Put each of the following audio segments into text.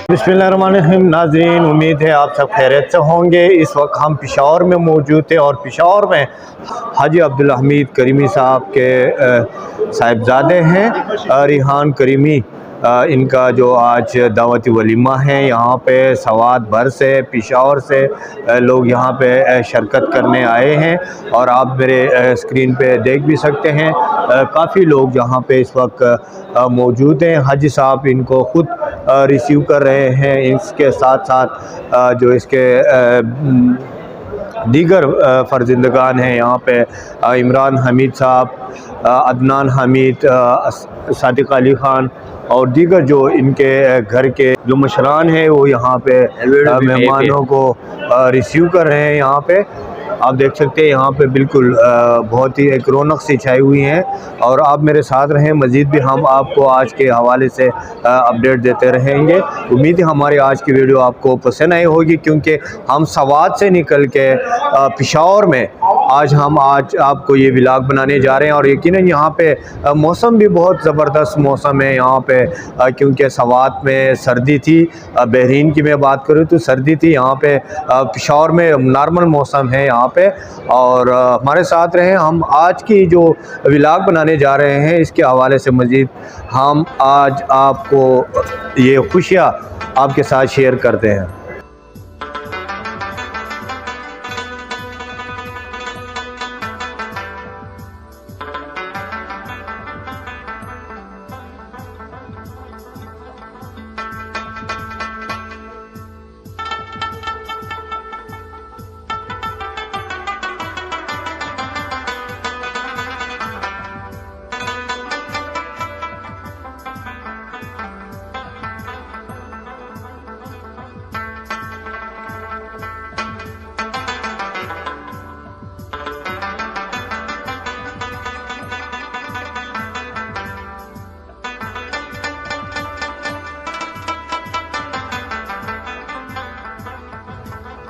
बिस्मिल्लाहिर्रहमानिर्रहीम। नाज़रीन, उम्मीद है आप सब खैरियत से होंगे। इस वक्त हम पेशावर में मौजूद थे और पेशावर में हाजी अब्दुल्हमीद करीमी साहब के साहिबजादे हैं रेहान करीमी। इनका जो आज दावत वलीमा है, यहाँ पे सवात भर से पेशावर से लोग यहाँ पे शरकत करने आए हैं और आप मेरे स्क्रीन पे देख भी सकते हैं काफ़ी लोग यहाँ पे इस वक्त मौजूद हैं। हाजी साहब इनको ख़ुद रिसीव कर रहे हैं। इसके साथ साथ जो इसके दीगर फ़र्जिंदगान हैं यहाँ पे इमरान हमीद साहब, अदनान हमीद, सादिक अली ख़ान और दीगर जो इनके घर के जो मशरान हैं वो यहाँ पे मेहमानों को रिसीव कर रहे हैं। यहाँ पे आप देख सकते हैं यहाँ पे बिल्कुल बहुत ही एक रौनक सी छाई हुई है और आप मेरे साथ रहें। मज़ीद भी हम आपको आज के हवाले से अपडेट देते रहेंगे। उम्मीद है हमारी आज की वीडियो आपको पसंद आई होगी, क्योंकि हम सवात से निकल के पेशावर में आज आपको ये व्लॉग बनाने जा रहे हैं और यकीनन यहाँ पे मौसम भी बहुत ज़बरदस्त मौसम है यहाँ पे, क्योंकि सवात में सर्दी थी। बहरीन की मैं बात करूँ तो सर्दी थी, यहाँ पे पेशावर में नॉर्मल मौसम है यहाँ पे। और हमारे साथ रहें, हम आज की जो व्लॉग बनाने जा रहे हैं इसके हवाले से मज़ीद हम आज आपको ये खुशियाँ आपके साथ शेयर करते हैं।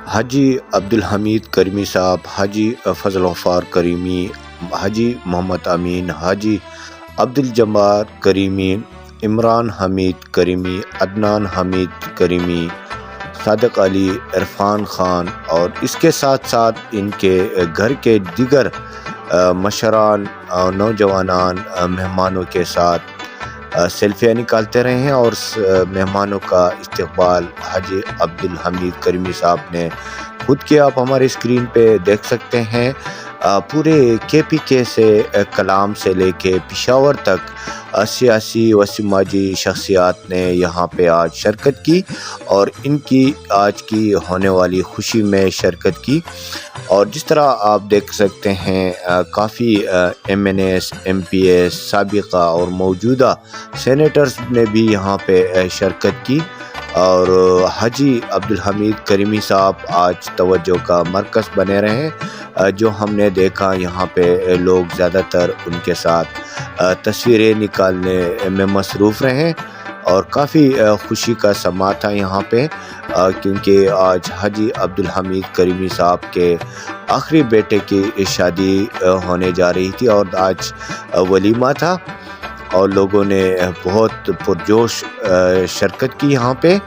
हाजी अब्दुल्हमीद करीमी साहब, हाजी फजल गफ्फार करीमी, हाजी मोहम्मद अमीन, हाजी अब्दुल जब्बार करीमी, इमरान हमीद करीमी, अदनान हमीद करीमी, सादिक अली, इरफान ख़ान और इसके साथ साथ इनके घर के दीगर मशरान और नौजवानान मेहमानों के साथ सेल्फियाँ निकालते रहे हैं और मेहमानों का इस्तकबाल हाजी अब्दुल्हमीद करीमी साहब ने खुद किया। आप हमारे स्क्रीन पे देख सकते हैं पूरे KPK से कलाम से लेके पेशावर तक सियासी व समाजी शख्सियात ने यहाँ पे आज शरकत की और इनकी आज की होने वाली खुशी में शरकत की। और जिस तरह आप देख सकते हैं काफ़ी MNS, MPS, साबिका और मौजूदा सेनेटर्स ने भी यहाँ पे शरकत की और हाजी अब्दुल्हमीद करीमी साहब आज तवज्जो का मरकज़ बने रहे। जो हमने देखा यहाँ पे लोग ज़्यादातर उनके साथ तस्वीरें निकालने में मसरूफ़ रहे और काफ़ी खुशी का समा था यहाँ पे, क्योंकि आज हाजी अब्दुल्हमीद करीमी साहब के आखिरी बेटे की शादी होने जा रही थी और आज वलीमा था और लोगों ने बहुत पुरजोश शरकत की यहाँ पे।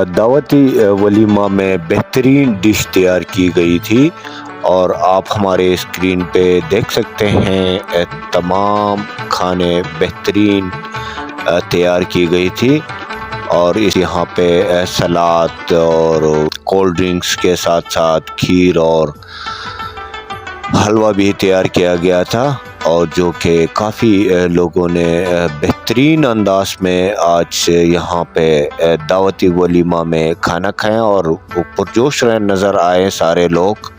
दावती वलीमा में बेहतरीन डिश तैयार की गई थी और आप हमारे स्क्रीन पे देख सकते हैं तमाम खाने बेहतरीन तैयार की गई थी। और इस यहाँ पे सलाद और कोल्ड ड्रिंक्स के साथ साथ खीर और हलवा भी तैयार किया गया था, और जो कि काफ़ी लोगों ने बेहतरीन अंदाज में आज यहाँ पे दावती वलीमा में खाना खाया और पुरजोश नज़र आए सारे लोग।